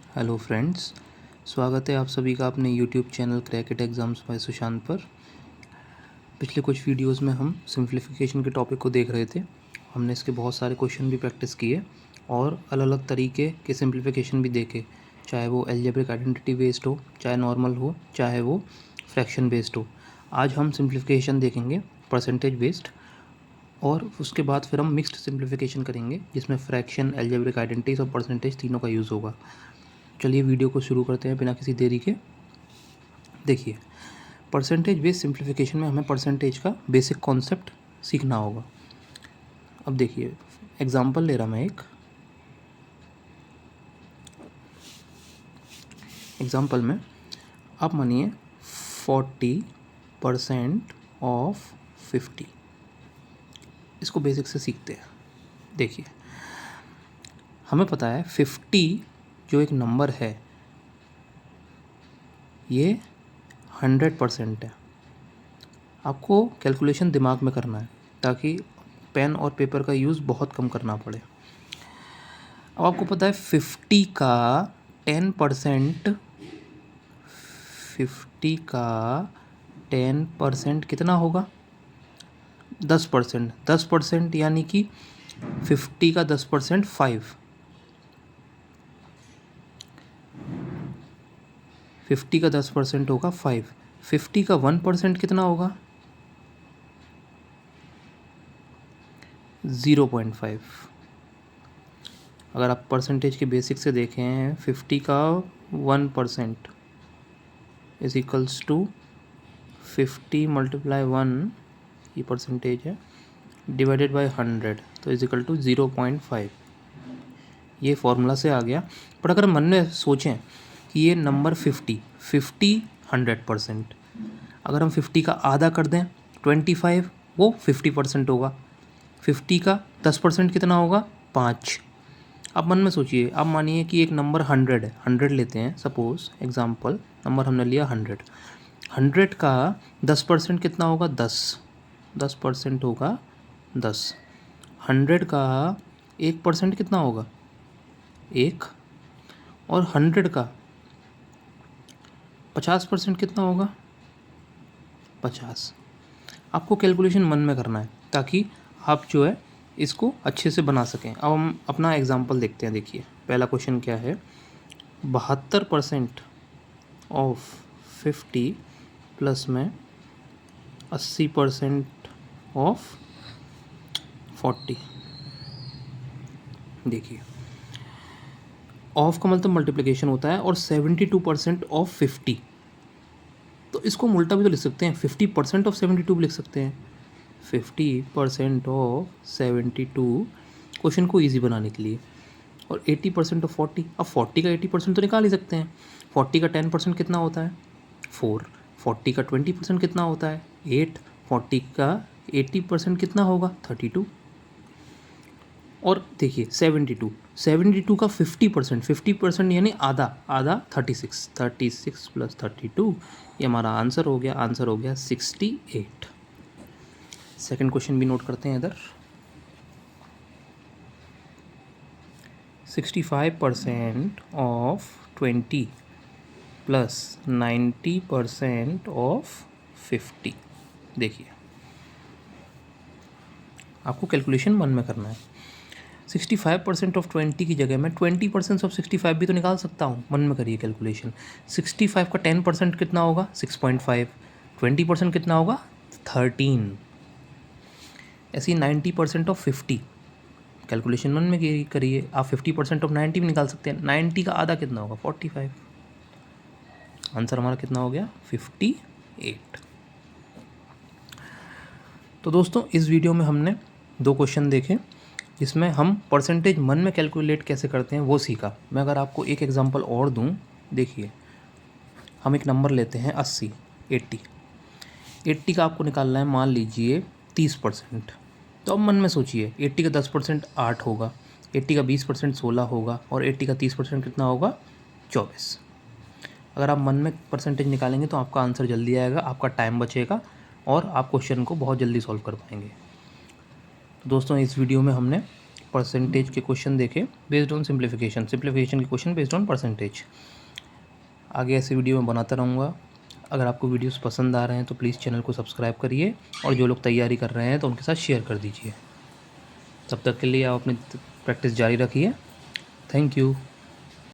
Hello friends, स्वागत है आप सभी का अपने YouTube channel crack it exams by Sushant पर। पिछले कुछ वीडियोस में हम सिंप्लीफिकेशन के टॉपिक को देख रहे थे। हमने इसके बहुत सारे क्वेश्चन भी प्रैक्टिस किए और अलग अलग तरीके के सिंप्लीफिकेशन भी देखे, चाहे वो अलजेब्रिक आइडेंटिटी बेस्ड हो, चाहे नॉर्मल हो, चाहे वो फ्रैक्शन बेस्ड हो। आज हम सिंप्लीफिकेशन देखेंगे परसेंटेज बेस्ड, और उसके बाद फिर हम मिक्स्ड सिंप्लीफिकेशन करेंगे जिसमें फ्रैक्शन, अलजेब्रिक आइडेंटिटीज और परसेंटेज तीनों का यूज़ होगा। चलिए वीडियो को शुरू करते हैं बिना किसी देरी के। देखिए, परसेंटेज बेस्ड सिंप्लीफिकेशन में हमें परसेंटेज का बेसिक कॉन्सेप्ट सीखना होगा। अब देखिए, एग्जांपल ले रहा मैं एक एग्जांपल में आप मानिए 40% ऑफ 50। इसको बेसिक से सीखते हैं। देखिए, हमें पता है 50 जो एक नंबर है ये 100% है। आपको कैलकुलेशन दिमाग में करना है ताकि पेन और पेपर का यूज़ बहुत कम करना पड़े। अब आपको पता है 50 का 10%, 50 का 10% कितना होगा? 10%। 10% यानी कि 50 का 10% 5। 50 का 10% होगा 5। 50 का 1% कितना होगा? 0.5। अगर आप परसेंटेज के बेसिक से देखें, 50 का 1% इज इक्वल्स टू 50 मल्टीप्लाई 1, ये परसेंटेज है, डिवाइडेड बाय 100, तो इज इक्वल टू 0.5। ये फॉर्मूला से आ गया। पर अगर मन में सोचें कि ये नंबर 50 100%, अगर हम 50 का आधा कर दें 25, वो 50% होगा। 50 का 10% कितना होगा? 5। अब मन में सोचिए, आप मानिए कि एक नंबर 100 है, 100 लेते हैं सपोज एग्जांपल, नंबर हमने लिया 100। 100 का 10% कितना होगा? 10% होगा 10। 100 का 1% कितना होगा? 1। और 100 का 50% कितना होगा? 50। आपको कैलकुलेशन मन में करना है ताकि आप जो है इसको अच्छे से बना सकें। अब हम अपना एग्जांपल देखते हैं। देखिए, पहला क्वेश्चन क्या है? 72% ऑफ 50 प्लस में 80% ऑफ 40। देखिए, ऑफ का मतलब मल्टीप्लिकेशन होता है और 72% ऑफ 50, तो इसको हम उल्टा भी तो लिख सकते हैं, 50% ऑफ 72 भी लिख सकते हैं। 50% ऑफ 72 क्वेश्चन को ईजी बनाने के लिए, और 80% ऑफ 40। अब 40 का 80% तो निकाल ही सकते हैं। 40 का 10% कितना होता है? 4। 40 का 20% कितना होता है? 8। 40 का 80% कितना होगा? 32। और देखिए 72 का 50% यानी आधा, 36। 36 प्लस 32, ये हमारा आंसर हो गया। आंसर हो गया 68। सेकंड क्वेश्चन भी नोट करते हैं इधर। 65% ऑफ 20 प्लस 90% ऑफ 50। देखिए, आपको कैलकुलेशन मन में करना है। 65% ऑफ 20 की जगह मैं 20% ऑफ 65 भी तो निकाल सकता हूँ। मन में करिए कैलकुलेशन। 65 का 10% कितना होगा? 6.5। 20% कितना होगा? 13। ऐसे ही 90% ऑफ 50, कैलकुलेशन मन में करिए। आप 50% ऑफ 90 भी निकाल सकते हैं। 90 का आधा कितना होगा? 45। आंसर हमारा कितना हो गया? 58। तो दोस्तों, इस वीडियो में हमने 2 क्वेश्चन देखे जिसमें हम परसेंटेज मन में कैलकुलेट कैसे करते हैं वो सीखा। मैं अगर आपको एक एग्जांपल और दूं, देखिए, हम एक नंबर लेते हैं 80। 80 का आपको निकालना है, मान लीजिए 30%। तो अब मन में सोचिए, 80 का 10% 8 होगा, 80 का 20% 16 होगा, और 80 का 30% कितना होगा? 24। अगर आप मन में परसेंटेज निकालेंगे तो आपका आंसर जल्दी आएगा, आपका टाइम बचेगा और आप क्वेश्चन को बहुत जल्दी सॉल्व कर पाएंगे। तो दोस्तों, इस वीडियो में हमने परसेंटेज के क्वेश्चन देखे बेस्ड ऑन सिंप्लीफिकेशन के क्वेश्चन बेस्ड ऑन परसेंटेज। आगे ऐसे वीडियो मैं बनाता रहूँगा। अगर आपको वीडियोस पसंद आ रहे हैं तो प्लीज़ चैनल को सब्सक्राइब करिए, और जो लोग तैयारी कर रहे हैं तो उनके साथ शेयर कर दीजिए। तब तक के लिए आप अपनी प्रैक्टिस जारी रखिए। Thank you.